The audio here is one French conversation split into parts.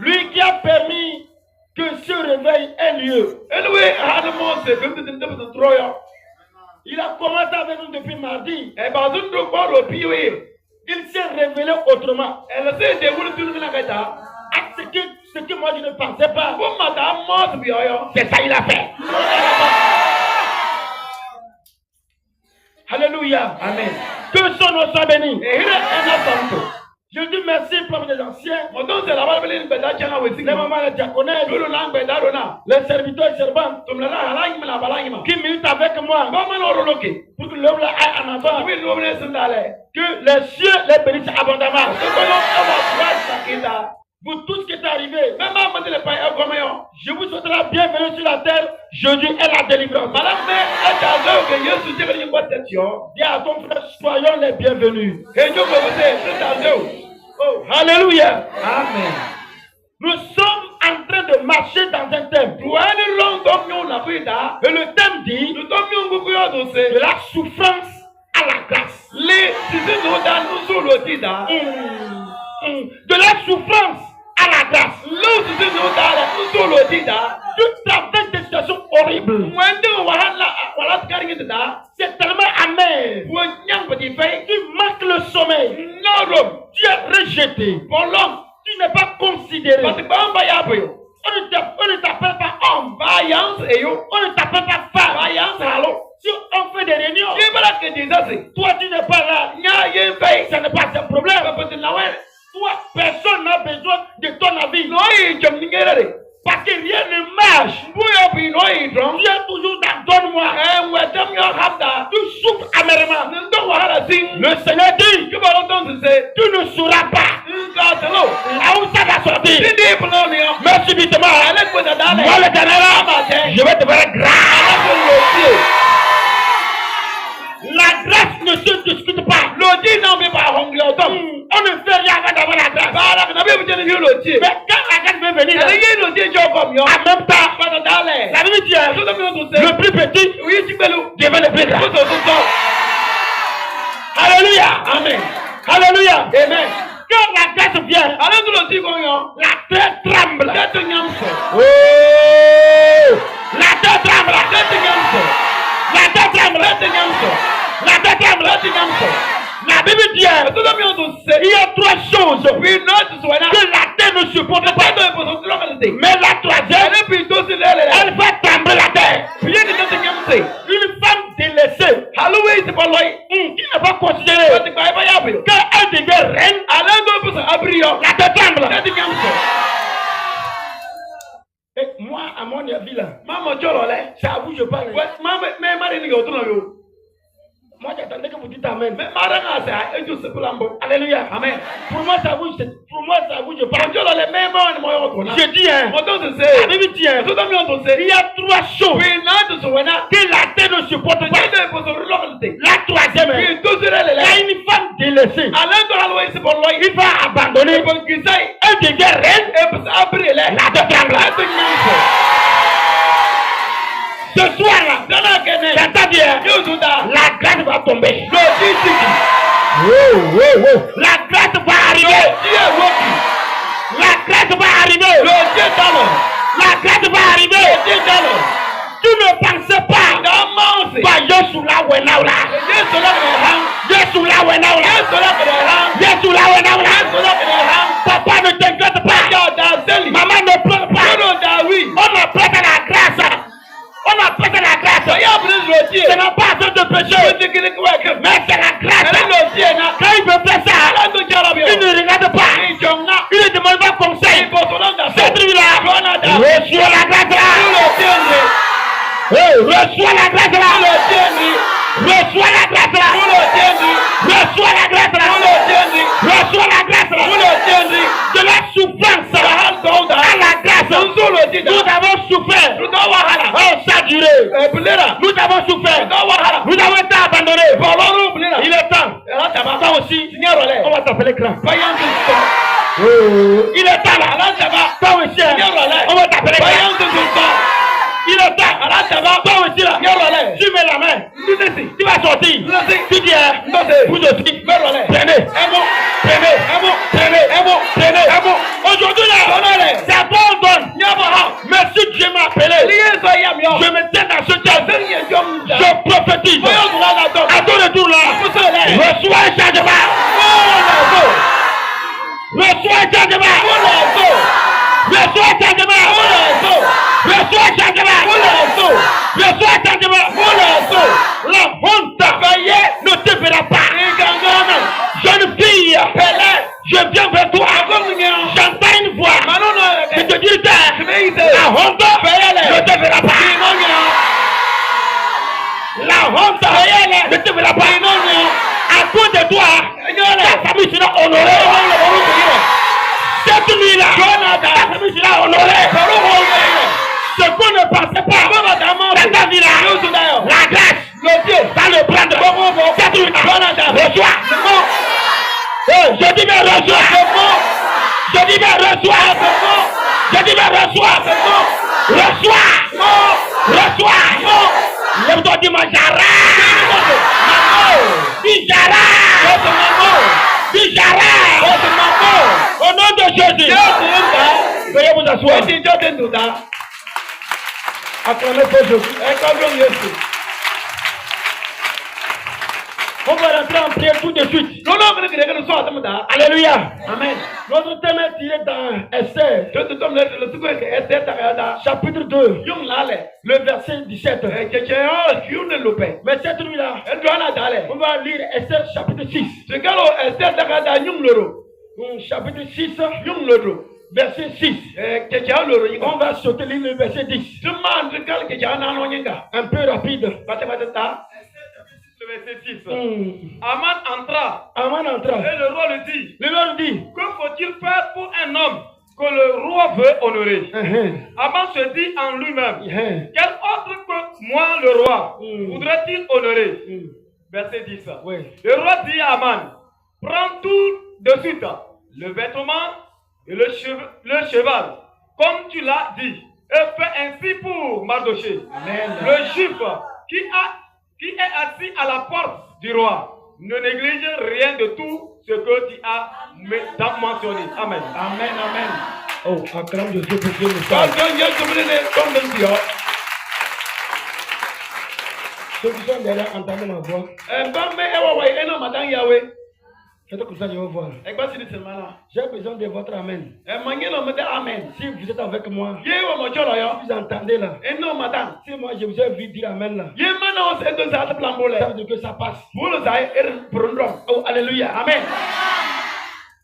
Lui qui a permis que ce réveil ait lieu. Il a commencé avec nous depuis mardi. Il s'est révélé autrement. Ce que moi je ne pensais pas. C'est ça il a fait. Alléluia. Amen. Que son nom soit béni. Je dis merci pour les anciens, les mamans, les diaconnes, les serviteurs et servantes qui militent avec moi pour que l'œuvre aille en avant. Que les cieux les bénissent abondamment. Vous tous qui êtes arrivés, je vous souhaite la bienvenue sur la terre. Jésus est la délivrance. Dis à ton frère, soyons les bienvenus. Oh, alléluia. Amen. Nous sommes en train de marcher dans un thème. Et le thème dit de la souffrance à la grâce. De la souffrance à la grâce. Tu traverses des situations horribles. C'est tellement amer. Tu manques le sommeil. Tu es rejeté. Tu n'es pas considéré. On ne t'appelle pas homme. On ne t'appelle pas femme. Si on fait des réunions, toi tu n'es pas là. Ce n'est pas un problème. Toi, personne n'a besoin de ton avis. Parce que rien ne marche. Tu es toujours dans donne-moi. Tu souffres amèrement. Le Seigneur dit, tu ne sauras pas là où ça va sortir. Mais subitement, moi le dernier, je vais te faire grâce. La grâce ne se discute pas. On ne fait rien avant d'avoir la grâce. Mais quand la grâce veut venir, en même temps, la Bible dit, le plus petit devant le plus grand. Alléluia. Amen. Alléluia. Amen. Quand la grâce vient, la terre tremble. Oh! La terre tremble. La terre tremble. La terre tremble. La Bible dit, il y a trois choses que la terre ne supporte pas. Mais la troisième, elle va trembler la terre. Une femme délaissée, qui n'est pas considérée, quand elle devient reine, la terre tremble. Et moi, à mon avis là, c'est à vous je parle. Moi j'attendais que vous dites Amen. Alléluia. Amen. Pour moi c'est à vous je parle. Je dis la Bible dit il y a trois choses que la terre ne supporte pas. La troisième, il y a une femme délaissée. Il va abandonner. Elle devient reine. La terre tremble. Ce soir-là, j'entends bien, la grâce va tomber. La grâce va arriver. La grâce va arriver. La grâce va arriver. Tu ne pensais pas. Papa ne t'inquiète pas. Maman ne pleure pas. On a prêté la grâce. On a prêté la grâce. Ce n'est pas un de péché. Mais c'est la grâce. Quand il veut faire ça, il ne regarde pas. Il ne demande pas conseil. Cette nuit-là, reçois la grâce là. Reçois la grâce là. Reçois la grâce là. Reçois la grâce là. Reçois la grâce là. De la souffrance à la grâce. Nous avons souffert. Oh, ça a duré. Nous avons souffert. Nous avons été abandonnés. Il est temps. Toi aussi, on va t'appeler grand. Il est temps là. Toi aussi, on va t'appeler grand. Il est temps. Toi aussi là. Tu mets la main. Tu vas sortir. Tu dis, vous aussi. Prenez. Aujourd'hui, Jonathan. Ta famille sera honorée. Ce qu'on ne pensait pas. Dans ta vie là. La grâce. Le Dieu va le prendre. Jonathan. Reçois. Je dis bien reçois. Je dis bien reçois. Je dis bien reçois. Reçois. Reçois. Lève-toi, dis-moi j'arrête. Dis j'arrête. Dis j'arrête. Au nom de Jésus. Veuillez vous asseoir. Acclamez pour Jésus. On va rentrer en prière tout de suite. Alléluia. Amen. Notre thème est tiré dans Esther. Chapitre 2. Le verset 17. Mais cette nuit-là, on va lire Esther chapitre 6. Chapitre 6. Verset 6. On va sauter le verset 10. Un peu rapide. Le verset 6. Aman entra. Et le roi lui dit. Que faut-il faire pour un homme que le roi veut honorer? Aman se dit en lui-même. Quel autre que moi le roi voudrait-il honorer? Verset 10. Le roi dit à Aman, prends tout de suite le vêtement et le cheval, comme tu l'as dit, et fais ainsi pour Mardoché, le juif qui est assis à la porte du roi. Ne néglige rien de tout ce que tu as mentionné. Amen. Amen. Oh, acclame Dieu pour Dieu. Ceux qui sont derrière, entendez ma voix. C'est comme ça que je vais voir. J'ai besoin de votre amen. Si vous êtes avec moi, vous entendez là. Si moi je vous ai vu dire amen là, ça veut dire que ça passe. Oh, alléluia. Amen.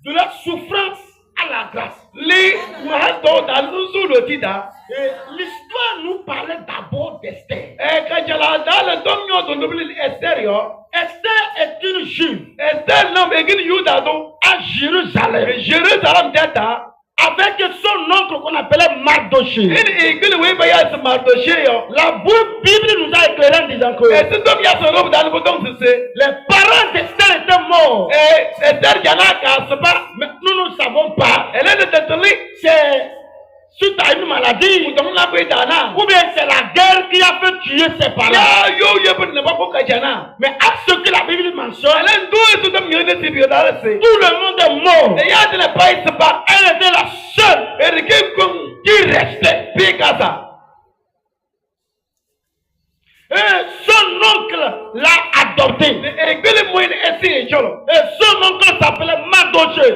De la souffrance à la grâce. Et l'histoire nous parlait d'abord d'Esther. Esther est une juive à Jérusalem. Avec son oncle qu'on appelait Mardoché. La Bible nous a éclairé en disant que les parents d'Esther étaient morts. Mais nous ne savons pas. C'est suite à une maladie, ou bien c'est la guerre qui a fait tuer ses parents. Mais à ce que la Bible mentionne, tout le monde est mort. Elle était la seule qui restait. Et son oncle l'a adopté. Et son oncle s'appelait Mardoché.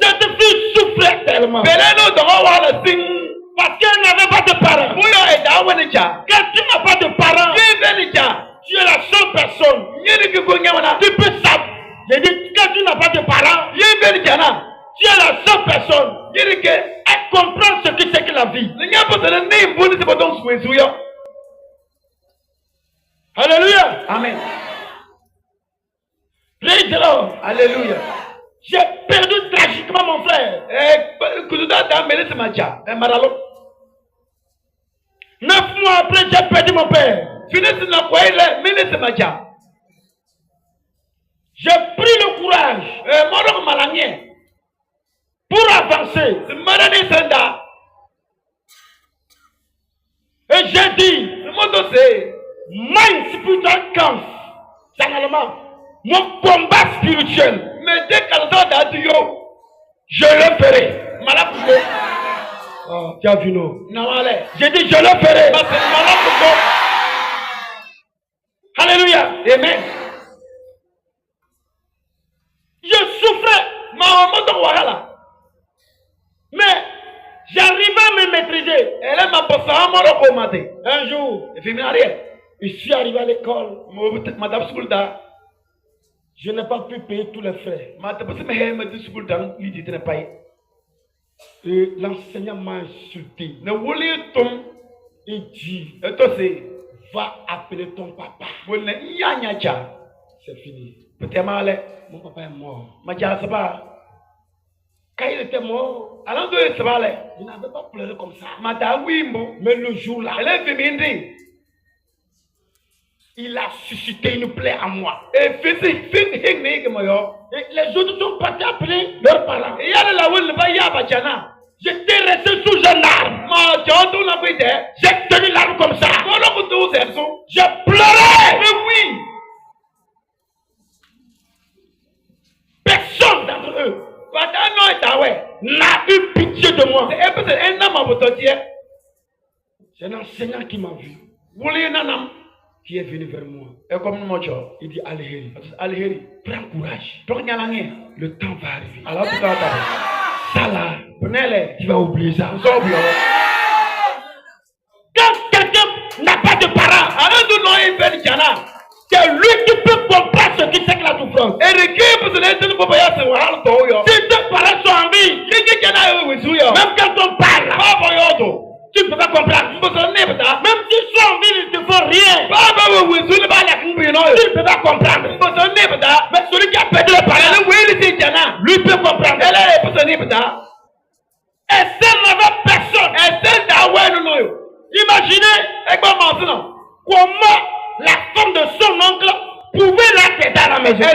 Cette fille souffrait tellement. Parce qu'elle n'avait pas de parents. Quand tu n'as pas de parents, tu es la seule personne qui peut savoir. J'ai dit, quand tu n'as pas de parents, tu es la seule personne. Elle comprend ce que c'est que la vie. Alléluia. Amen. Praise the Lord. Alléluia. J'ai perdu tragiquement mon frère. 9 mois après, j'ai perdu mon père. J'ai pris le courage pour avancer. Et j'ai dit, my spiritual camp, c'est en allemand, mon combat spirituel, je le ferai. Oh, tu as vu non? J'ai dit je le ferai. Alléluia. Amen. Je souffrais. Mais j'arrivais à me maîtriser. Un jour, je suis arrivé à l'école. Je n'ai pas pu payer tous les frais. Et l'enseignant m'a insulté. Il dit, va appeler ton papa. C'est fini. Mon papa est mort. Quand Quand il était mort, il n'avait pas pleuré comme ça. Mais le jour-là, il a suscité une plaie à moi. Et les autres sont partis appeler leurs parents. J'étais resté sous un arbre. J'ai tenu l'arbre comme ça. J'ai pleuré. Oui. Personne d'entre eux n'a eu pitié de moi. C'est un enseignant qui m'a vu, qui est venu vers moi. Il dit Alheri, prends courage. Le temps va arriver. Ça là, tu vas oublier ça. Quand quelqu'un n'a pas de parents, c'est lui qui peut comprendre ce qui c'est que la souffrance. Si tes parents sont en vie, même quand on parle, tu ne peux pas comprendre. Même s'ils sont en vie, ils ne te font rien. Tu ne peux pas comprendre. Mais celui qui a perdu les parents, lui peut comprendre. Et celle n'avait personne. Imaginez comment la femme de son oncle pouvait l'aider à la maison.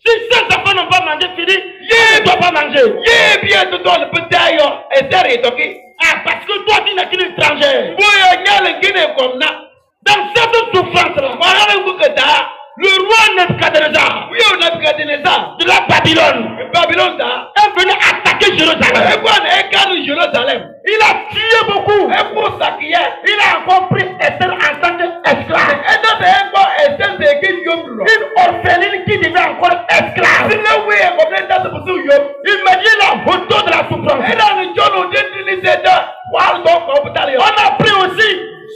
Si ces enfants n'ont pas mangé, tu dis, ils ne doivent pas manger. Parce que toi, tu n'es qu'une étrangère. Dans cette souffrance-là, le roi Nebuchadnezzar de la Babylone est venu attaquer Jérusalem. Il a tué beaucoup. Il a encore pris Esther en tant qu'esclave. Une orpheline qui devait encore esclave. Imagine la hauteur de la souffrance. On a pris aussi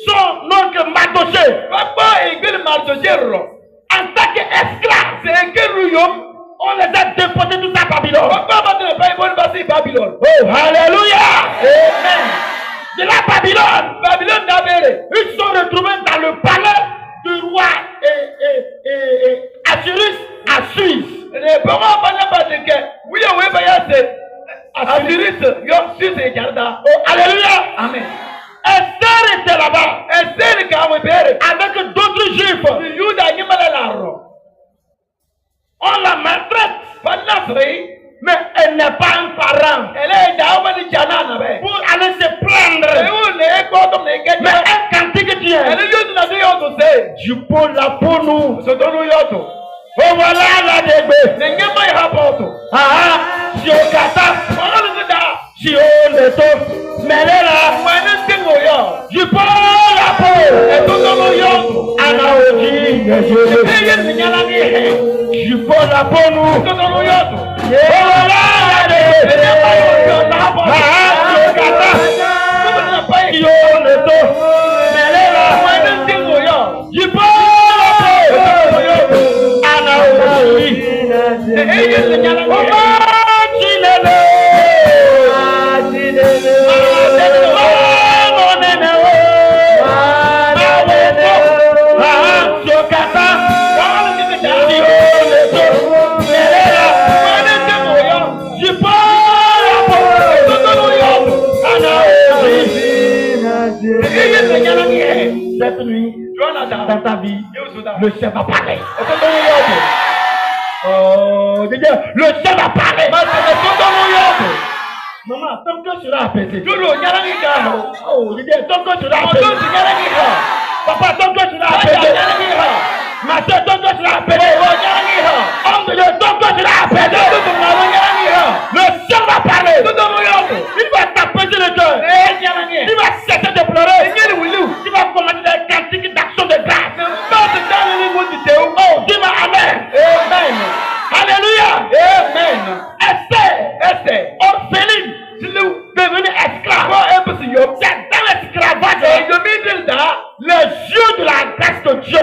son oncle Mardoché en tant qu'esclave. On les a déportés tous à Babylone. Oh, alléluia. Amen. De la Babylone, ils sont retrouvés dans le palais du roi Assyrus à Suisse. Oh, alléluia. Amen. Esther était là-bas avec d'autres juifs. On la maltraite, mais elle n'est pas un parent pour aller se plaindre. Mais un cantique qui est du pot la pour nous. Oh voilà la débé. Si on kata, si on le top, mais là, du pot la peau. Anaoji, du pot la pour nous. Oh voilà la débé. Si on kata, si on le top, mais là, du pot la peau. Anaoji, cette nuit, dans ta vie, le chef va parler. Oh, le chef va parler. Maman, ton cœur sera apaisé. Oh, ton cœur sera apaisé. Papa, ton cœur sera apaisé. Ma soeur, ton cœur sera apaisé. Homme de Dieu, ton cœur sera apaisé. Le chef va parler. Il va t'apaiser le cœur. Il va cesser de pleurer. Il va commander des cantiques d'action de grâce. Oh, dis-moi Amen. Amen. Alléluia. Amen. Esther, orpheline, devenue esclave. C'est dans l'esclavage. Les yeux de la grâce de Dieu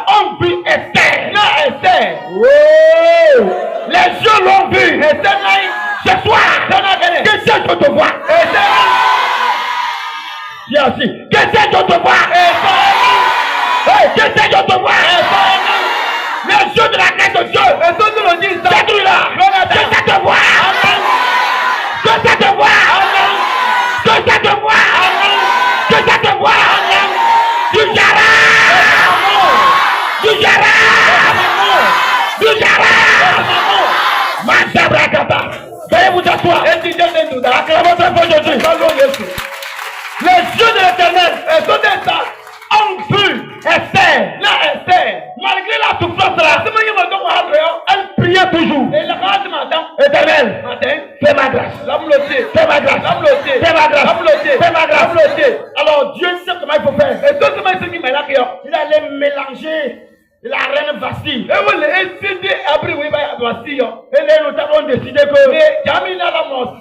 ont vu Esther. Oh. Les yeux l'ont vu. Ce soir, que Dieu te voit. Viens aussi. Que Dieu te voit. Que Dieu te voit. Les yeux de la grâce de de Dieu. Détruis-la. Que ça te voie. Que ça te voie. Que ça te voie. Que ça te voie. Du jara. Du jara. Du jara. Mandabrakata. Veuillez vous asseoir. Acclamons très fort Jésus. Les yeux de l'Éternel ont vu Esther. Malgré la souffrance là, elle priait toujours. Éternel, fais ma grâce. Fais ma grâce. Fais ma grâce. Fais ma grâce. Alors Dieu sait comment il faut faire. Il allait mélanger la reine Vasti. Et nous avons décidé que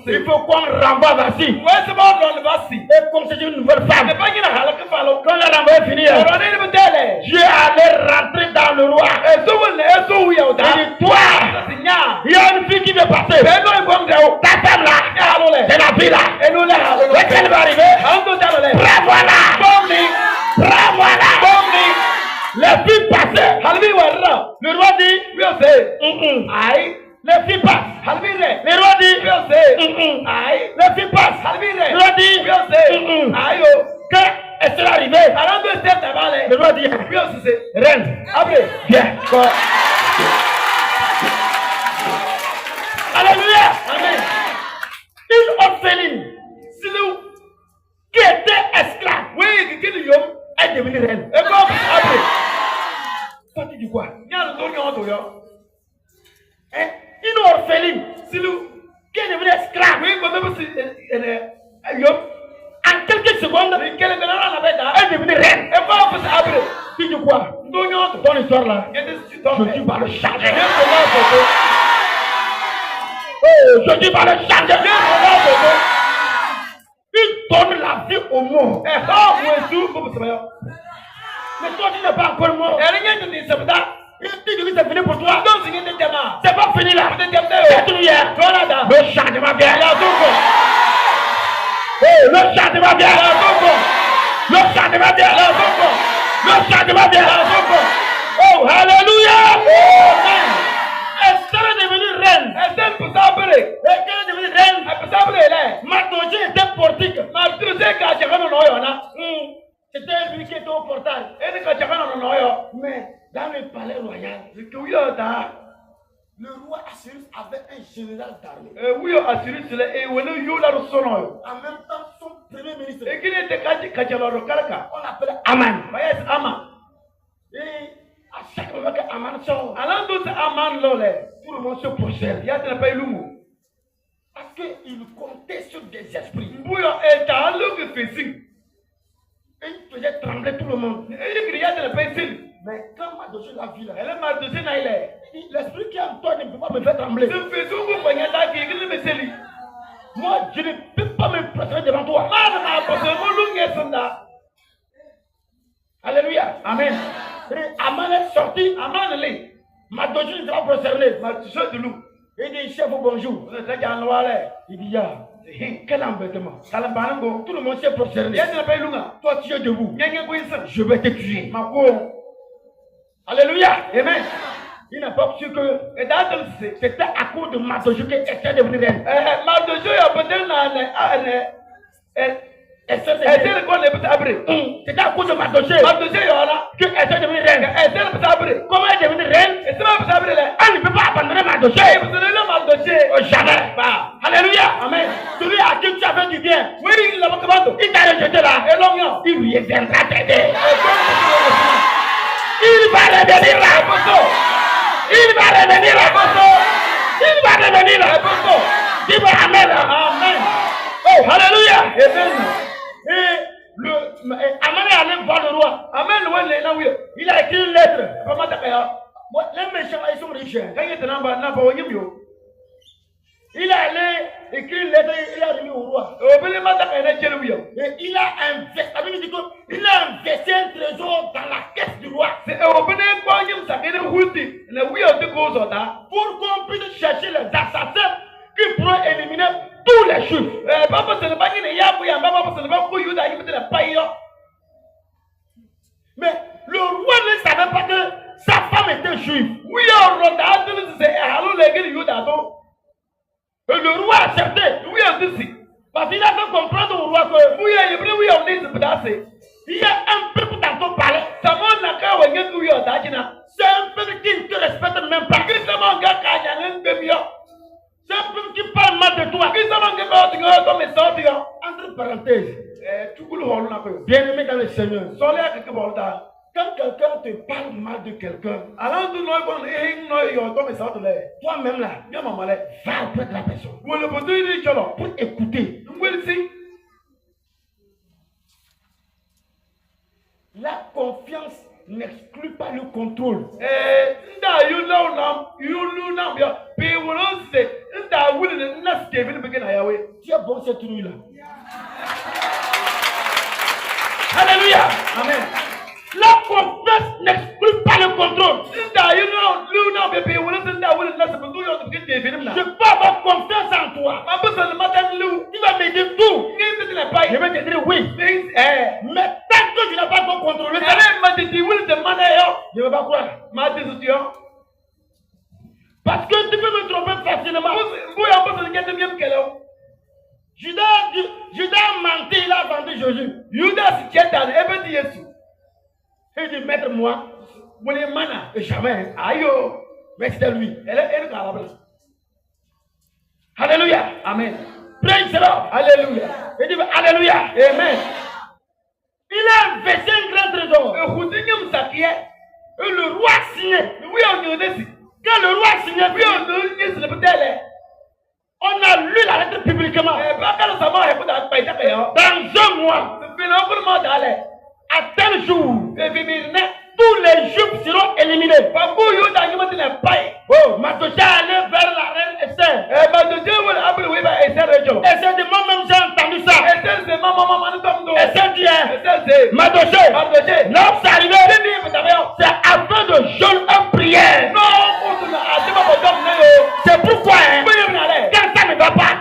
il faut qu'on renvoie Vasti. Et qu'on s'est une nouvelle femme. Quand la renvoie est finie, Dieu allait rentrer dans le roi. Il dit, toi, il y a une fille qui veut passer. Ta femme là, c'est la fille là. Et qu'elle va arriver, prends-moi-la. Prends-moi-la. Les filles passaient. Le roi dit, aïe. Les filles passent. Le roi dit, aïe. Les filles passent. Le roi dit, aïe. Quand est-ce arrivé? Le roi dit, reine, viens. Alléluia. Amen. Une orpheline qui était esclave est devenue reine. Et comme après, ça dit quoi? Une orpheline qui est devenue esclave. En quelques secondes, elle est devenue reine. Et quoi? Tu dis quoi? Ton histoire là, je dis par le changer. Oh, je dis par le changer. Il donne la vie au monde. Mais toi, tu n'es pas encore mort. Il dit que c'est fini pour toi. C'est pas fini là. Le changement vient. Le changement vient. Le changement vient. Le changement vient. Oh, alléluia. Esther est devenue reine. Esther est devenue reine. Mardoché était portique. C'était lui qui était au portail. Mais dans le palais royal, le roi Assyrus avait un général d'armée. En même temps, son premier ministre, on l'appelait Aman. Et à chaque moment que Aman sort, tout le monde se prosterne. Parce qu'il comptait sur des esprits. Et il faisait trembler tout le monde. Mais quand Mardoché l'a vu là, l'esprit qui est en toi ne peut pas me faire trembler. Moi, je ne peux pas me prosterner devant toi. Alléluia. Amen. Aman est sorti. Mardoché ne sera pas prosterné. Il dit, chef, bonjour. Il dit, quel embêtement. Tout le monde s'est prosterné. Toi, tu es debout. Je vais te tuer. Alléluia. Amen. Il n'a pas su que c'était à cause de Mardoché que Esther est devenue reine. C'était à cause de Mardoché que Esther est devenue reine. Comment elle est devenue reine? Elle ne peut pas abandonner Mardoché. Jamais. Alléluia. Amen. Celui à qui tu as fait du bien, il t'a rejeté là. Il lui viendra t'aider. Il va revenir là. Il va revenir là. Dis-moi Amen. Amen. Oh, alléluia. Amen. Et Aman est allé voir le roi. Il a écrit une lettre. Les méchants, ils sont riches. Il est allé écrire une lettre, il a remis au roi. Et il a investi un trésor dans la caisse du roi. Pour qu'on puisse chercher les assassins qui pourraient éliminer tous les juifs. Mais le roi ne savait pas que sa femme était juive. Oui, on regarde, c'est allô l'église Yudato. Et le roi a accepté. Oui, on dit. Parce qu'il a fait comprendre au roi que oui, on dit il y a un peuple dans ton palais. C'est un peuple qui ne te respecte même pas. C'est un peuple qui parle mal de toi. Entre parenthèses, bien aimé dans le Seigneur, quand quelqu'un te parle mal de quelqu'un, toi-même là, va auprès de la personne pour écouter. La confiance n'exclut pas le contrôle. Tu es bon cette nuit-là. Alléluia. Amen. La confiance n'exclut pas le contrôle. Je peux avoir confiance en toi. Tu vas me dire tout. Je vais te dire oui. Mais tant que je n'ai pas encore contrôlé ça, je ne vais pas croire. Parce que tu peux me tromper facilement. Judas a menti, il a vendu Jésus. Il dit, maître, moi, et jamais. Aïe, mais c'était lui. Alléluia. Amen. Praise the Lord. Alléluia. Il dit, alléluia. Amen. Il a versé un grand trésor. Et le roi a signé. Quand le roi a signé, on a lu la lettre publiquement. Dans un mois, à tel jour, tous les juifs seront éliminés. Oh, Mardochée allait vers la reine Esther. Esther dit, moi-même j'ai entendu ça. Esther dit, Mardochée, lorsque c'est arrivé, c'est afin de jeûner en prière. C'est pourquoi, quand ça ne va pas,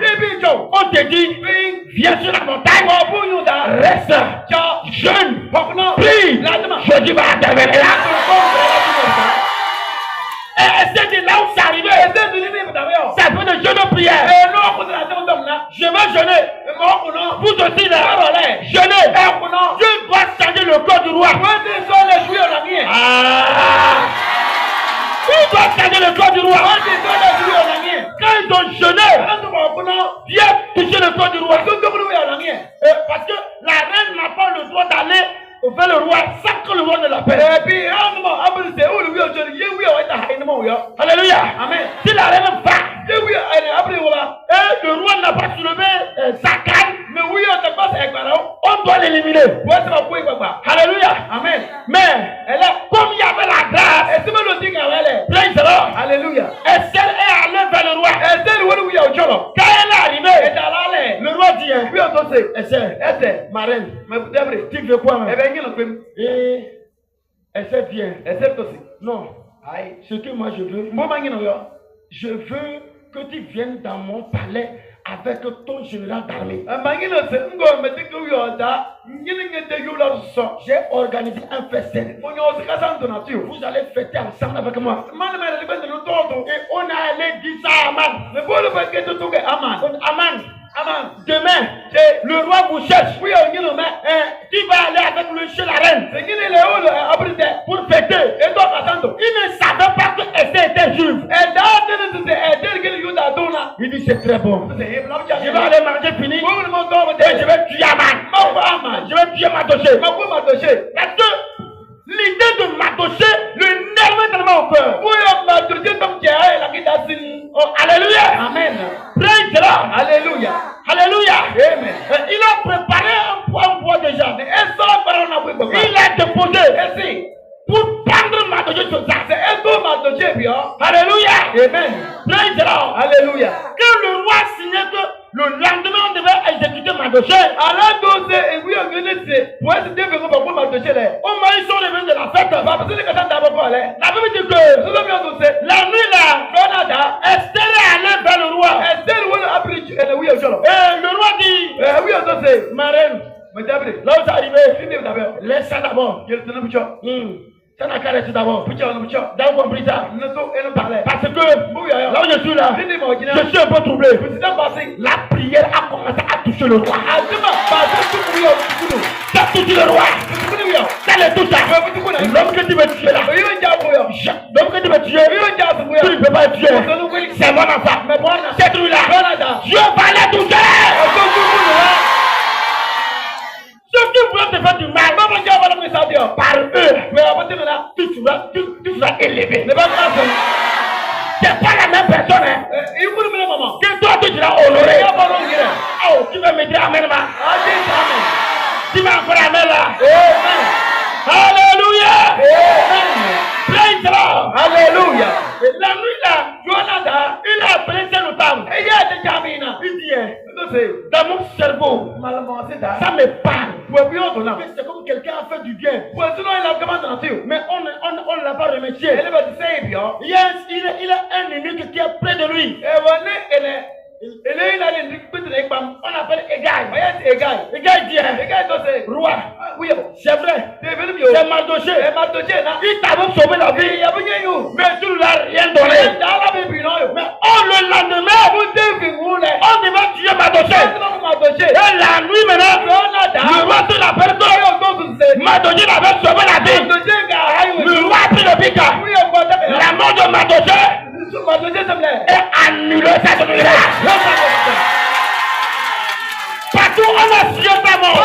on te dit, viens sur la montagne, reste, jeûne, prie, Jésus va intervenir là. Et Esther dit, là où c'est arrivé, c'est afin de jeûner en prière. Je vais jeûner. Vous aussi là, jeûnez. Dieu doit changer le corps du roi. Il doit changer le corps du roi. Quand ils ont jeûné, Dieu touché le corps du roi. Parce que la reine n'a pas le droit d'aller vers le roi sans que le roi ne l'appelle. Alléluia. Amen. Si la reine va, et le roi n'a pas soulevé sa canne, on doit l'éliminer. Alléluia. Amen. Mais comme il y avait la grâce, praise the Lord. Alléluia. Esther est allée vers le roi. Quand elle est arrivée, le roi dit, Esther, ma reine, tu veux quoi? Et Esther vient. Non. Ce que moi je veux que tu viennes dans mon palais avec ton général d'armée. J'ai organisé un festin. Vous allez fêter ensemble avec moi. Et on a allé dire ça à Aman. Demain, le roi vous cherche. Tu vas aller avec lui chez la reine pour fêter. Il ne savait pas que Esther était juive. Il dit c'est très bon. Je vais aller manger fini. Et je vais tuer Aman. Je vais tuer Mardochée. Parce que l'idée de Mardochée le nervait tellement au cœur. Oh, alléluia. Amen. Praise the Lord. Alléluia. Alléluia. Amen. Il a préparé un bois déjà. Il a déposé pour prendre Mardochée sur ça. Alléluia. Amen. Praise the Lord. Alléluia. Quand le roi signait que le lendemain on devait exécuter Mardochée, ils sont revenus de la fête. La Bible dit que la nuit là, Esther est allée vers le roi. Et le roi dit, ma reine, là où c'est arrivé, laisse ça d'abord. Ça n'a qu'à rester d'abord. D'abord compris ça. Parce que là où je suis là, je suis un peu troublé. La prière a commencé à toucher le roi. Ça touche le roi. Ça le touche. L'homme que tu veux tuer là. L'homme que tu veux tuer. Tu ne peux pas le tuer. C'est mon enfant. C'est lui là. Dieu va le toucher. Ceux qui voulaient te faire du mal, par eux, tu vas élever. C'est pas la même personne. Hein. Que toi, tu seras honoré. Oh, tu vas me dire amen. Tu vas encore amen là. Alléluia. Praise the Lord. Alléluia. La nuit là, Jonathan, il a appelé ses notables. Et il a dit Jamina. Il dit, dans mon cerveau, ça me parle. C'est comme quelqu'un a fait du bien. Mais on ne l'a pas remercié. Il a un ennemi qui est près de lui. On appelle Egaï. Egaï dit, roi, c'est vrai, c'est Mardoché. Il t'avait sauvé la vie, mais tu ne lui as rien donné. Mais le lendemain, on devait tuer Mardoché. Et la nuit maintenant, le roi se l'appelle Mardoché avait sauvé la vie. Le roi a pris le pic. La mort de Mardoché est annulée cette nuit-là. Partout on a signé ta mort.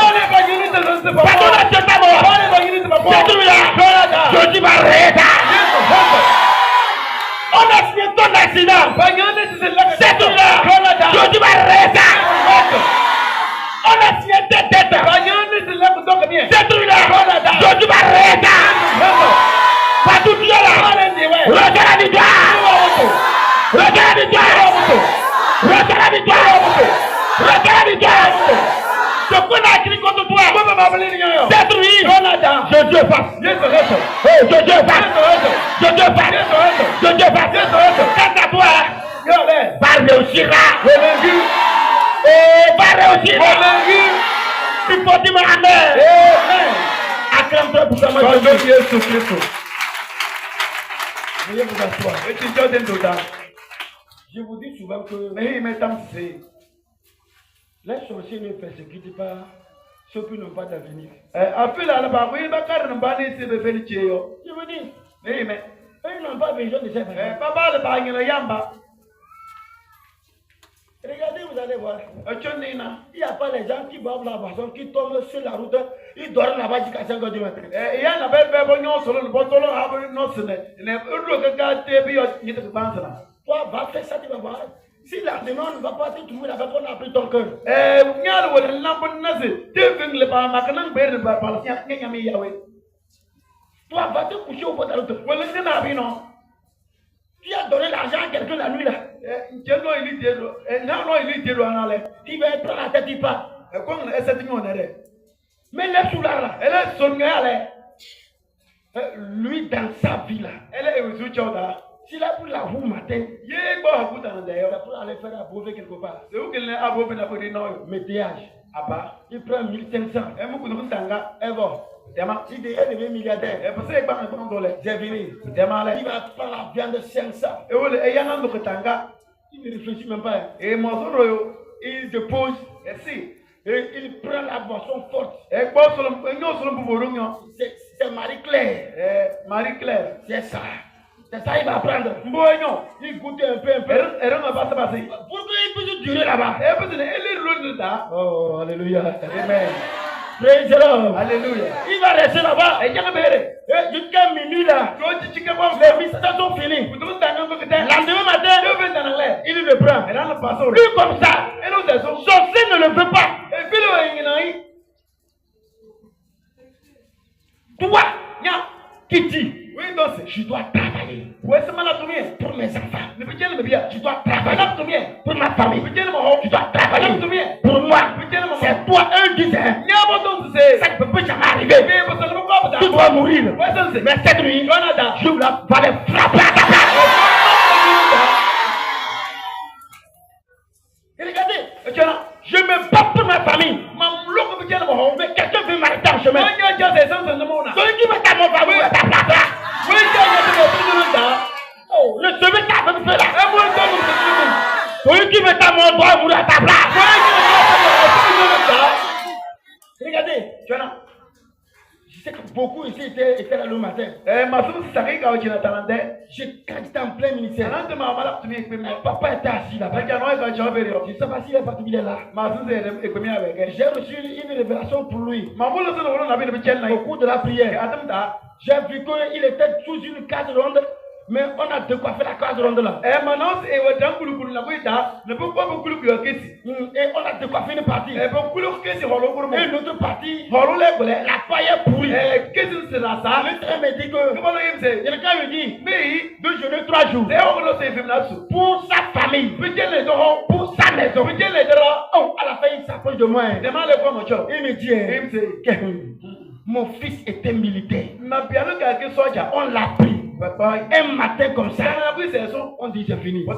Partout on a signé ta mort. Cette nuit-là, je dis ma réta. On a signé ton accident. Cette nuit-là, je dis ma réta. On a signé tes têtes. Cette nuit-là, je dis ma réta. Partout tu es là. Regarde la victoire. Regarde la victoire. Regarde la victoire. Regarde la victoire. Ce qu'on a écrit contre toi, détruit. Je Dieu fasse. Je Dieu fasse. Je Dieu fasse. Je Dieu fasse. Quant à toi, va réussira. Va réussira. Il faut dire amen. Acclame-toi pour ta main. Veuillez vous asseoir. Je vous dis souvent que les sorciers ne persécutent pas ceux qui n'ont pas d'avenir. Je vous dis, ils n'ont pas besoin de ces personnes. Regardez, vous allez voir. Il n'y a pas les gens qui boivent la boisson, qui tombent sur la route, ils dorment là-bas jusqu'à 5 h du matin. Toi, va faire ça, tu vas voir. Si la demande ne va pas, tu trouves là-bas qu'on a pris ton cœur. Toi, va te coucher au bord de la route. Tu as donné l'argent à quelqu'un la nuit là. Tu vas prendre la tête, il part. Mais les soulard là, lui dans sa vie là, s'il a pris la roue matin, c'est pour aller faire abreuver quelque part. Météage. Il prend 1500. Et bon. Il devient milliardaire. J'ai venu. Il va prendre la viande de 500. Il ne réfléchit même pas. Il dépose. Et il prend la boisson forte. C'est Marie-Claire. C'est ça. C'est ça il va prendre. Il goûte un peu. Pour qu'il puisse durer là-bas. Oh, alléluia. Amen. Praise the Lord. Alléluia. Il va rester là-bas. Jusqu'à minuit là. Les visiteurs sont finis. Le lendemain matin, il le prend. Lui comme ça. Son sorcier ne le veut pas. Toi, Kitty, je dois travailler pour mes enfants. Je dois travailler pour ma famille. Je dois travailler pour moi. C'est toi un disant. Ça ne peut pas jamais arriver. Tu dois mourir. Mais cette nuit, je vais les frapper à ta place. Et regardez, je me bats pour ma famille. Mais quelqu'un veut m'arrêter en chemin. Celui qui me tape mon famille à ta place. Celui qui veut ta mort doit mourir à ta place. Regardez, tu vois, je sais que beaucoup ici étaient là le matin. Quand j'étais en plein ministère, papa était assis là. Je ne sais pas s'il est parti, il est là. J'ai reçu une révélation pour lui. Au cours de la prière, j'ai vu qu'il était sous une case ronde. Mais on a décoiffé la case ronde là. Et on a décoiffé une partie. Et l'autre partie, la paille est pourrie. Le train me dit que quelqu'un lui dit 2 jeûner 3 jours pour sa famille, pour sa maison. Oh, à la fin il s'approche de moi. Il me dit mon fils était militaire. On l'a pris. Un matin comme ça, on dit c'est fini. Un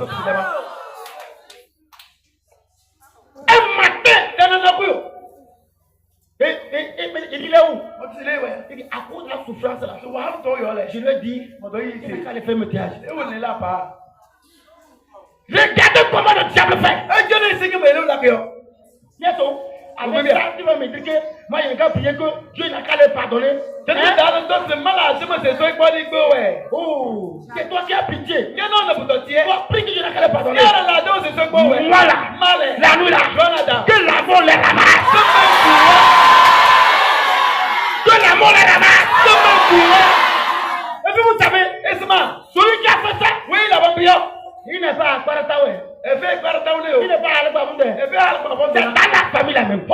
matin, il est où? Il dit à cause de la souffrance là. Je lui ai dit, il va faire me théâtre. Regardez comment le diable fait. Avec ça, tu vas me dire que moi, il y a un gars prier que Dieu n'a qu'à le pardonner. Oh, c'est toi qui as pitié. Toi, prie que Dieu n'a qu'à le pardonner. Voilà, la nuit là, que l'amour les ramasse. Que l'amour les ramasse. Et puis vous savez, celui qui a fait ça, oui, il a pas prié. Il n'est pas à Kwarataoué. Il n'est pas à Albaboundé. C'est dans la famille la même.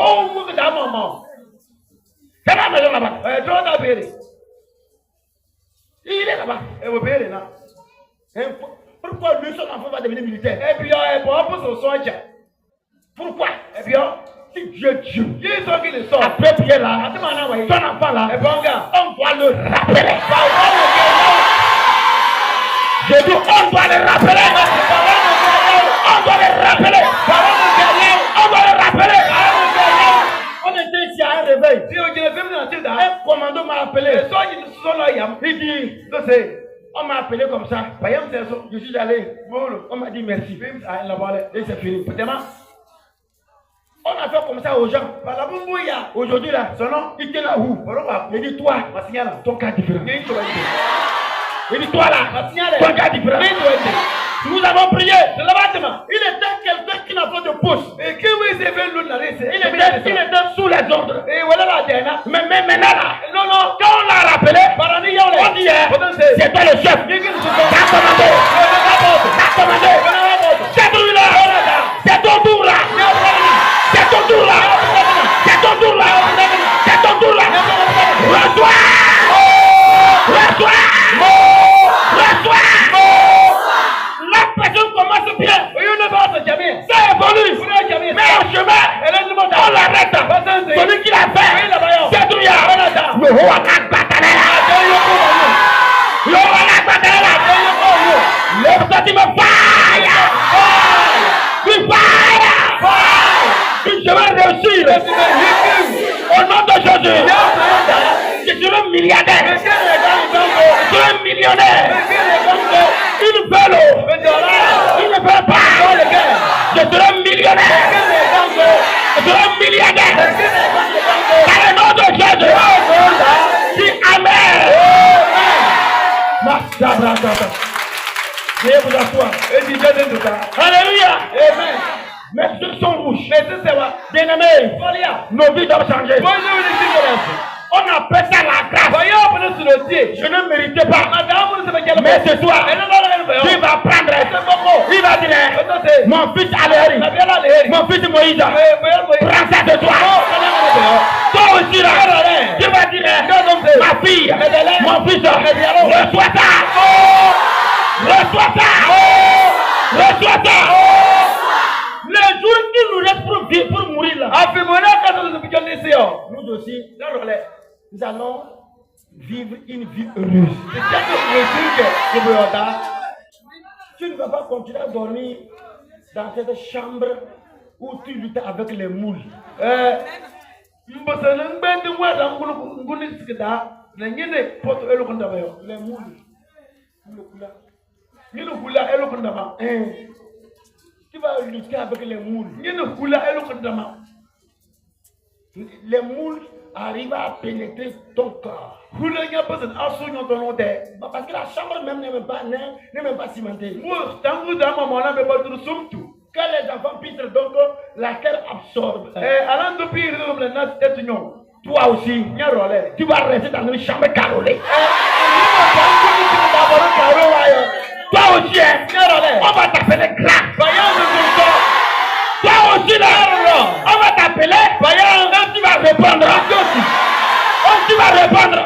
C'est la maison là-bas. Il est là-bas. Pourquoi lui, son enfant va devenir militaire? Pourquoi? Si Dieu après prier là, ton enfant là, on doit le rappeler. Je dis, on doit le rappeler. On doit le rappeler. On doit le rappeler. On était ici à un réveil. Un commando m'a appelé. Il dit, on m'a appelé comme ça. Je suis allé. On m'a dit merci. Et c'est fini. On a fait comme ça aux gens. Aujourd'hui là, il était là où? Il dit, toi, ton cas différent. Il dit, toi là, ton cas différent. Nous avons prié. Il était quelqu'un qui n'a pas de poche. Il était sous les ordres. Mais maintenant là, quand on l'a rappelé, on dit c'est toi le chef. T'as commandé. C'est toi là. C'est ton tour là. C'est ton tour là. C'est ton tour là. C'est ton tour là. Reçois. La personne commence bien. Ça évolue. Mais en chemin, on l'arrête. Celui qui l'a fait, c'est tout. Le sentiment fire. Je vais réussir. Au nom de Jésus. Je serai milliardaire. Je serai millionnaire. Une vélo. Il ne peut pas. Je serai millionnaire. Je serai milliardaire. Dans le nom de Jésus. Dis Amen. Veuillez vous asseoir. Alléluia. Amen. Mes yeux sont rouges. Bien-aimés, nos vies doivent changer. On appelle ça la grâce. Je ne méritais pas. Mais ce soir, Dieu va prendre. Il va dire, mon fils Aléry, mon fils Moïse, prends ça de toi. Toi aussi là, Dieu va dire, ma fille, mon fils, reçois ça. Reçois ça. Reçois ça. Les jours qui nous restent pour vivre, pour mourir là. Nous aussi, nous allons vivre une vie heureuse. Tu ne vas pas continuer à dormir dans cette chambre où tu luttes avec les moules. Les moules. Tu vas dois lutter avec les moules. Les moules arrivent à pénétrer ton corps. Parce que la chambre même n'est même pas cimentée. Quand les enfants pissent, donc la terre absorbe. Toi aussi, tu vas rester dans une chambre carrelée. Toi aussi, on va t'appeler crack. Toi aussi, là, on va t'appeler. Tu vas répondre. Tu vas répondre.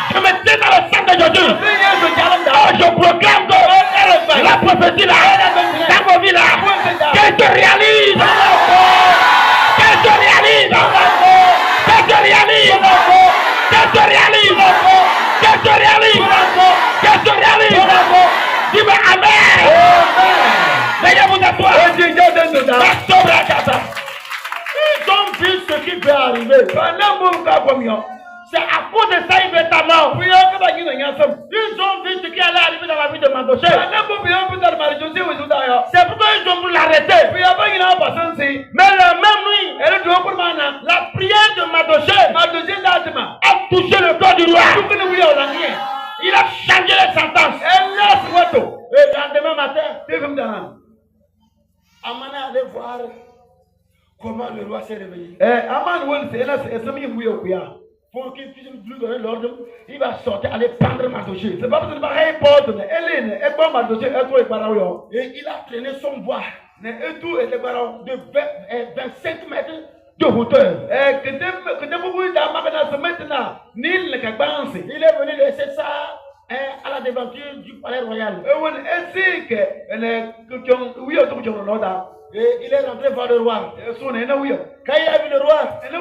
Je me tiens dans le sang de Jésus. Oh, je proclame que la prophétie là, dans vos vies là, qu'elle se réalise. Qu'elle se réalise. Qu'elle se réalise. Qu'elle se réalise. Qu'elle se réalise. Qu'elle se réalise. Dis-moi Amen. Veuillez vous asseoir. Ils ont vu ce qui peut arriver. C'est à cause de ça il veut ta mort. Ils ont vu ce qui allait arriver dans la vie de Mandoché. C'est pourquoi ils ont voulu l'arrêter. Mais la même nuit, la prière de Mandoché a touché le corps du roi. Il a changé les sentences. Et le lendemain matin, Aman allait voir comment le roi s'est réveillé. Pour qu'il puisse lui donner l'ordre, il va sortir, aller prendre Mandoché. C'est pas parce que et il a traîné son bois de 25 mètres de hauteur. Il est venu laisser ça à la devanture du palais royal. Et il est rentré voir le roi. Quand il a vu le roi, le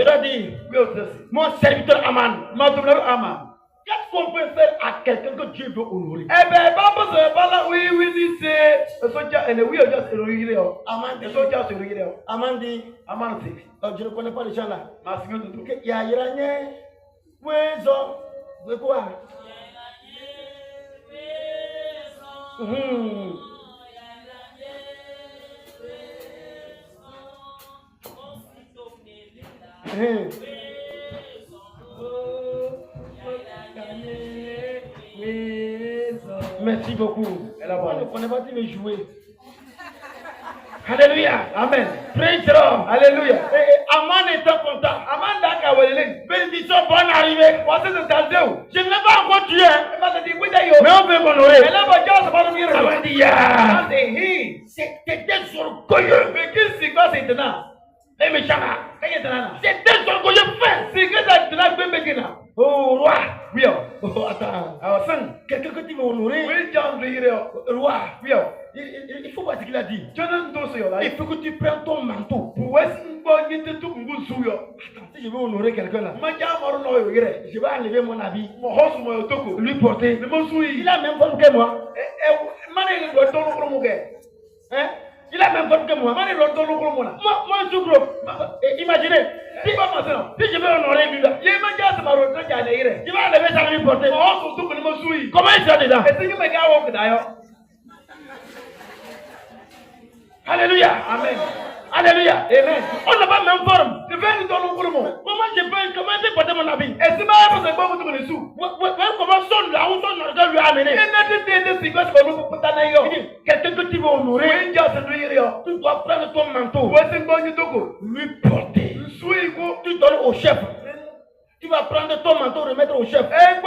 roi dit, mon serviteur Aman, qu'est-ce qu'on peut faire à quelqu'un que Dieu veut honorer? Aman dit, je ne connais pas les gens là. Il y a Iranien, quoi? Merci beaucoup. Elle a parlé. On ne connaît pas de jouer. Alléluia. Amen. Praise the Lord. Alléluia. Aman était content. Bénédiction, bonne arrivée. Je ne l'ai pas encore tué. Mais on veut m'honorer. Aman dit, c'était des orgueilleux. Mais qu'est-ce qui se passe maintenant? Les méchants là. C'est des orgueilleux faits. Oh roi. Oui. Oh attends. Quelqu'un que tu veux honorer. Roi. Oui. Il faut voir ce qu'il a dit. Il faut que tu prennes ton manteau. Attends, si je veux honorer quelqu'un là, je vais enlever mon habit, lui porter. Il a même forme que moi. Hein? Il a même forme que moi. Moi, je suis gros. Imaginez. Si je veux honorer lui là, je vais enlever ça lui porter. Comment il sera dedans? Alléluia. Amen. Alléluia. Amen. On n'a pas même forme. Comment je peux porter mon habit? Comment son là où son orgueil lui a amené? Quelqu'un que tu veux honorer, tu dois prendre ton manteau, lui porter. Tu donnes au chef. Tu vas prendre ton manteau, remettre au chef. Et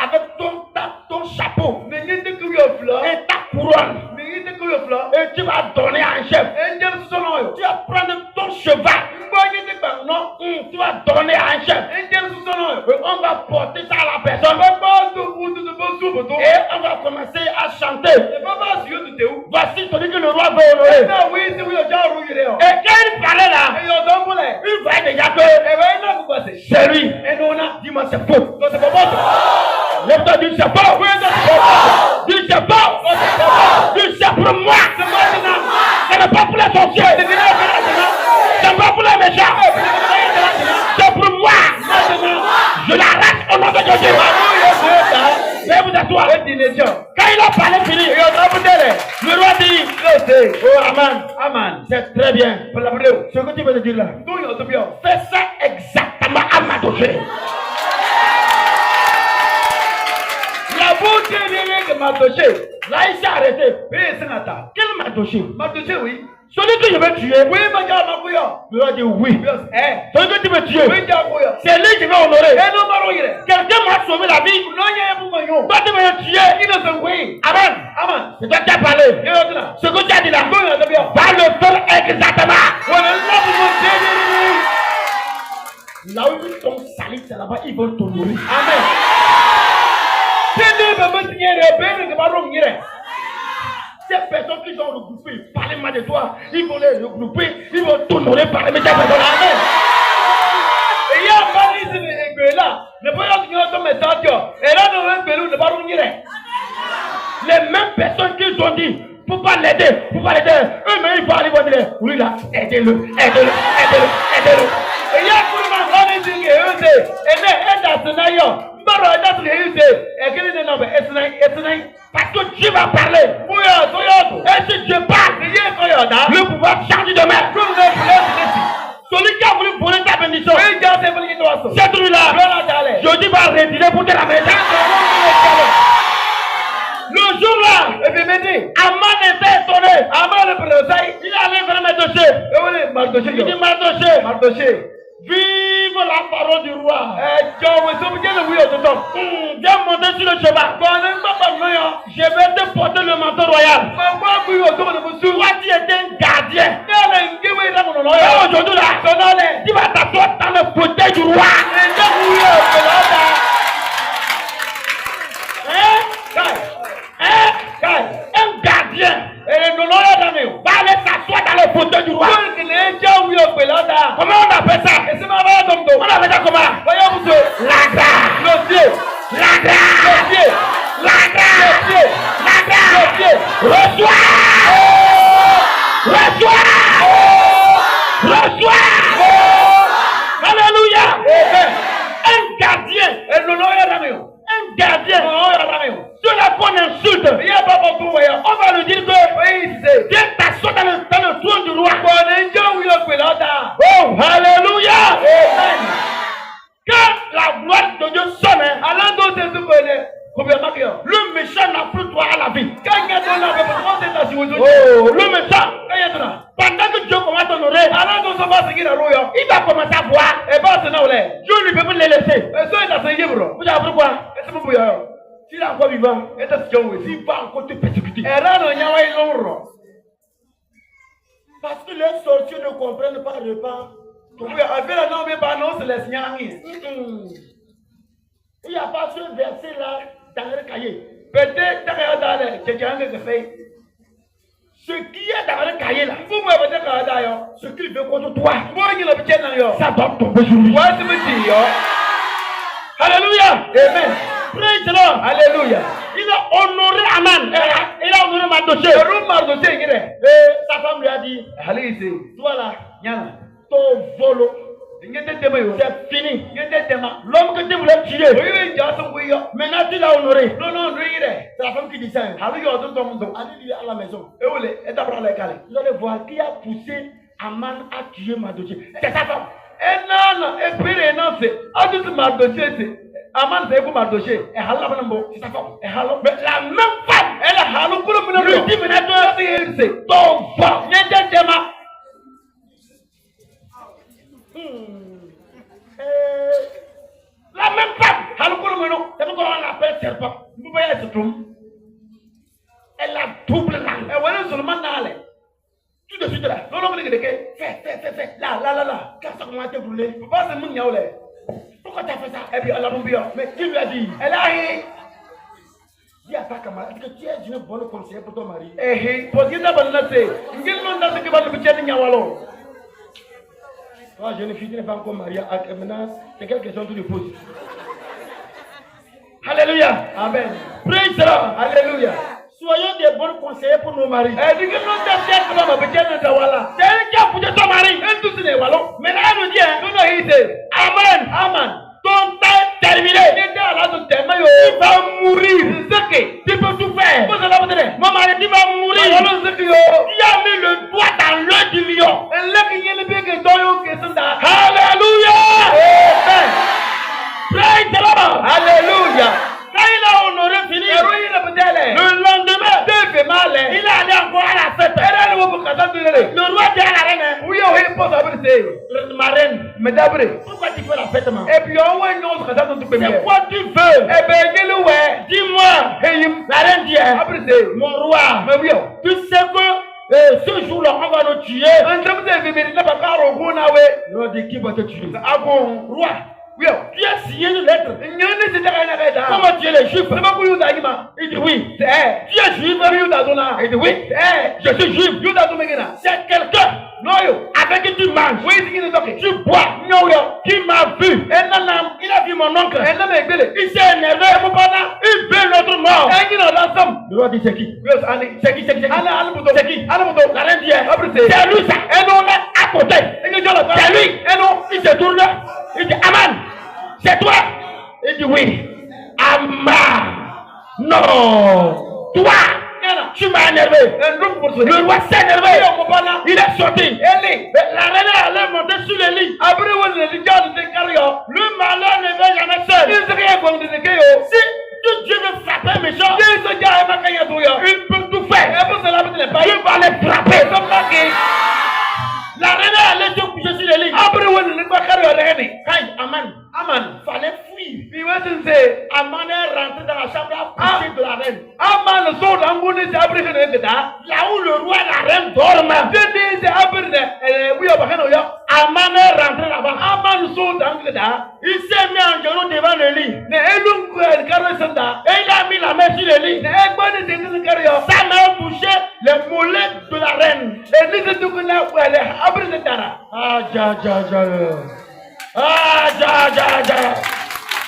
avec ton chapeau et ta couronne, et tu vas donner à un chef. Tu vas prendre ton cheval. Tu vas donner à un chef. Et on va porter ça à la personne. Et on va commencer à chanter. Voici celui que le roi veut honorer. Et quand il parlait là, il voyait déjà que c'est lui. Dis-moi c'est faux. Lève-toi, dis c'est faux. Dis c'est faux. Dis c'est pour moi. Ce n'est pas pour les sorciers. Ce n'est pas pour les méchants. C'est pour moi. Je l'arrête au nom de Jésus. Veuillez vous asseoir. Quand il a parlé fini, Oh, amen. Amen. C'est très bien. Ce que tu veux te dire là. Fais ça exactement à Mardoché. La beauté de Mardoché. Là, il s'est arrêté. Quel Mardoché? Mardoché, oui. Celui que je veux tuer. Oui, il a dit oui. Celui que tu veux tuer. C'est lui qui va honorer. Quelqu'un m'a sauvé la vie. Toi, tu veux le tuer. Amen. Amen. C'est toi qui as parlé. Ce que tu as dit là. Va le faire exactement. Là où ils sont salis, c'est là-bas, ils vont t'honorer. Amen. Ces personnes qui sont regroupées, parlez-moi de toi, ils vont les regrouper, ils vont t'honorer par les médias. Amen. Et il y a un paris là, ne pas y avoir message, et là, nous ne pas les mêmes personnes qui ont dit, faut pas l'aider, eux-mêmes ils vont aller voir dire, oui là, aidez-le. Et il y a tout le monde qui dit, parce que Dieu va parler. Et si Dieu parle, le pouvoir change de main. Celui qui a voulu voler ta bénédiction, c'est celui-là. Je va retirer pour te la maison. Le jour-là, Aman était étonné. Il allait vers Mardoché. Il dit Mardoché. Vive la parole du roi. Viens monter sur le cheval. Je vais te porter le manteau royal. Toi, tu étais un gardien. Et aujourd'hui, là, tu vas t'asseoir dans le fauteuil du roi. Un gardien. Va aller s'asseoir dans le fauteuil du roi. Comment on appelle ça? On appelle ça comment? La grâce. La grâce. Reçois. Alléluia. Un gardien. Sur la bonne insulte, on va lui dire que viens t'asseoir dans le trône du roi. Oh, alléluia. Quand la gloire de Dieu sonne, le méchant n'a plus droit à la vie. Oh, le méchant, pendant que Dieu commence à honorer, il va commencer à boire. Dieu ne peut pas le laisser. Vous savez pourquoi? S'il est encore vivant, il va encore te persécuter. Parce que les sorciers ne comprennent pas le repas. Il n'y a pas ce verset-là dans le cahier. Ce qui est dans le cahier là, ce qu'il veut contre toi, ça doit tomber sur lui. Alléluia. Amen. Praise the Lord. Alléluia. Il a honoré Aman. Il a honoré Mardoché. Et sa femme lui a dit, toi là, ton volo, c'est fini. L'homme que tu voulais tuer, maintenant tu l'as honoré. C'est la femme qui dit ça. Allez lui à la maison. Vous allez voir qui a poussé Aman à tuer Mardoché. C'est sa femme. Aman c'est pour Mardoché. C'est sa femme. Mais la même femme, elle a lui dit maintenant c'est ton femme. La même femme, c'est pourquoi on l'appelle serpent. Elle a double langue. Elle est seulement dans tout de suite là. Fais. Là. Quand ça commence à te brûler, pourquoi tu as fait ça? Et puis elle a bombé. Mais qui lui a dit? Elle a ri. Dis à ta camarade que tu es une bonne conseillère pour ton mari. Toi, jeune fille, tu n'es pas encore mariée. Maintenant, c'est quelle question que tu lui poses? Alléluia. Amen. Praise the Lord. Alléluia. Soyons des bons conseillers pour nos maris. C'est elle qui a poussé ton mari. Maintenant, elle nous dit, Amen. Ton temps est terminé. Il va mourir. Tu peux tout faire. Mon mari, tu vas mourir. Il y Mais d'abord, pourquoi tu fais la fête, maman? Et puis, on voit une autre raison de tout. C'est quoi tu veux? Eh ben, dis-moi. La reine dit, mon roi, tu sais que ce jour-là, on va nous tuer. Le dit, qui va te tuer? Ah bon, roi. Tu as signé une lettre. Comment tu es les juifs? Il dit oui. Tu es juif? Il dit oui. Je suis juif. C'est quelqu'un avec qui tu manges, tu bois, qui m'a vu. Il a vu mon oncle. Il s'est énervé. Il veut notre mort. Le roi dit c'est qui? C'est qui? La reine dit c'est lui ça. Et non là à côté. C'est lui. Et non, il se tourne. Il dit Aman, c'est toi? Il dit oui. Aman, non, toi, tu m'as énervé. Le roi s'est énervé. Il est sorti. La reine allait monter sur le lit. Le malheur ne va jamais seul. Si Dieu veut frapper un méchant, il peut tout faire. Dieu va les frapper. La reine allait se coucher sur le lit. Aman fallait fuir. Aman est rentré dans la chambre à coucher de la reine. Là où le roi et la reine dorment. Aman est rentré là-bas. Il s'est mis en genoux devant le lit. Et il a mis la main sur le lit. Sa main touchait les mollets de la reine.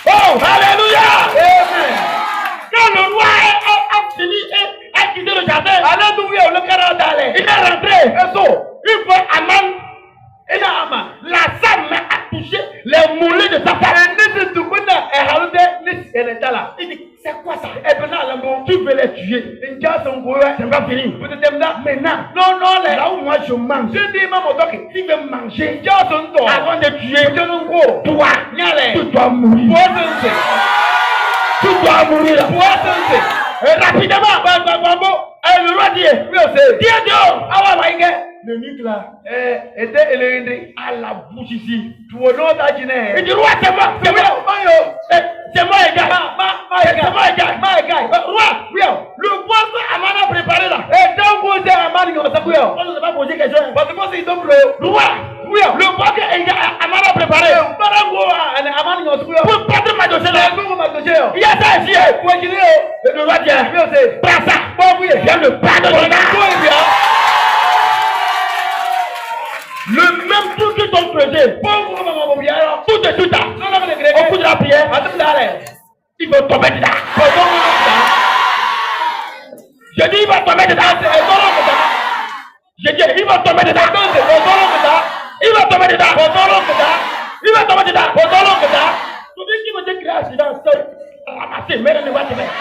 Oh, alléluia. Amen. Quand le roi a fini et a quitté le jardin, il est rentré. Il voit Aman. La femme a touché les mollets de sa femme. Il dit, c'est quoi ça? Tu veux les tuer. C'est pas fini. Maintenant, là où moi je mange, tu veux manger avant de tuer. Toi, tu dois mourir. Tu dois mourir. Rapidement, le roi dit, viens dehors. Le nuque là à la bouche ici. Il dit, roi, c'est moi. C'est moi, égal. Roi, le bois que Aman a préparé là. On ne va pas poser question. Roi, le bois que Aman a préparé pour prendre ma dossier là. Il y a ça ici. Le roi dit, prends ça. Viens le pardonner. Le même truc que ton projet, tout de suite, au coup de la prière, il va tomber dedans. Je dis, il va tomber dedans. Je dis, il va tomber dedans. Il va tomber dedans. Il va tomber dedans. Tu dis qu'il va te créer un accident, ramasser, mais ne va te mettre.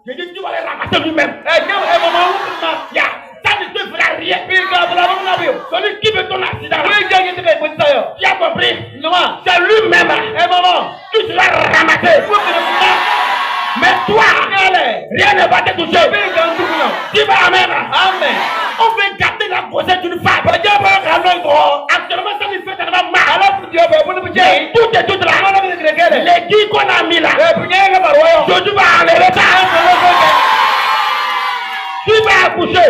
Je dis, tu vas les ramasser lui-même. Ça ne te fera rien. Celui qui veut ton accident, tu as compris? C'est lui-même. Tu seras ramassé. Mais toi, rien ne va te toucher. Dis pas amen. On veut garder la grossesse d'une femme. Actuellement, ça lui fait tellement mal. Tout est tout là. Les guides qu'on a mis là, je vais enlever ça. Tu vas accoucher.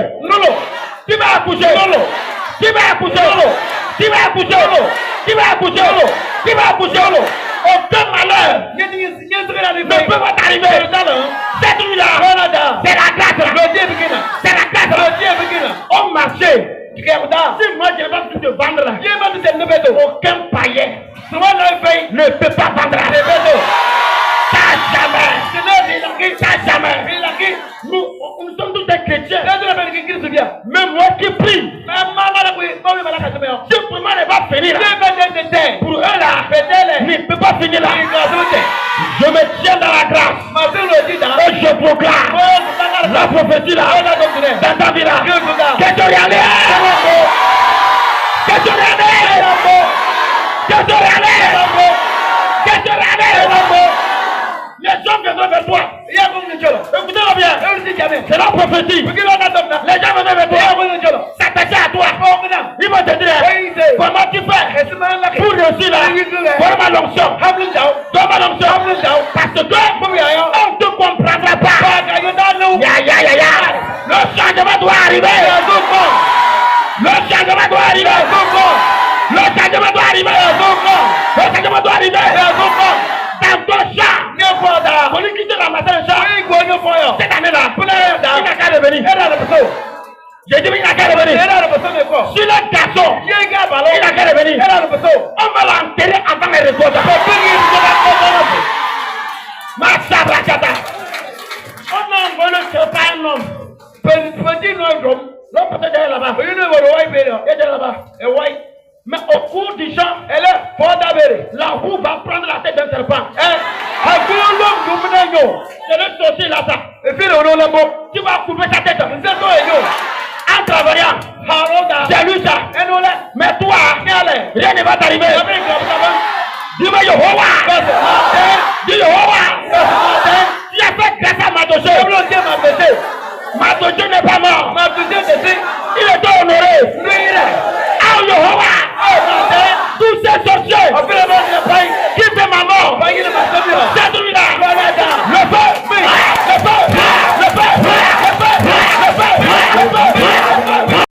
Tu vas accoucher. Tu vas accoucher. Tu vas accoucher. Tu vas accoucher. Tu vas accoucher. Aucun malheur ne peut pas t'arriver. Cette nuit-là, c'est la grâce. C'est la grâce. On marchait. Si moi je ne vais pas te vendre là, aucun païen ne peut pas vendre là. Ça jamais. Nous sommes tous des chrétiens. Même moi qui prie, ce moment ne va finir là. Pour eux là, ne peut pas finir là. Je me tiens dans la grâce. Et je proclame la prophétie là. Dans ta vie là. Que tu regardes. Les gens viendront vers toi. Écoutez-le bien. C'est la prophétie. Les gens viendront vers toi. S'attacher à toi. te dire comment tu fais pour réussir là. Donne-moi l'onction. Donne-moi l'onction. Parce que on ne te comprendra pas. Le changement doit arriver. Le changement doit arriver. Le changement doit arriver. Le changement doit arriver. Dans ton champ, on lui quitte la matin le champ. Cette année-là, il n'a qu'à revenir. J'ai dit, il n'a qu'à revenir. Sur le garçon, il n'a qu'à revenir. On va l'enterrer avant les récoltes. On ne sait pas un homme. Petit homme. L'homme peut-être est là-bas. Il est là-bas. Mais au cours du champ, la roue va prendre la tête d'un serpent. C'est le sorcier là, ça. Tu vas couper sa tête. En travaillant, j'ai lu ça. Mais toi, rien ne va t'arriver. Dis-moi Yehovah. Dis Yehovah. Tu as fait grâce à Madojo. Madojo n'est pas mort. Il était honoré.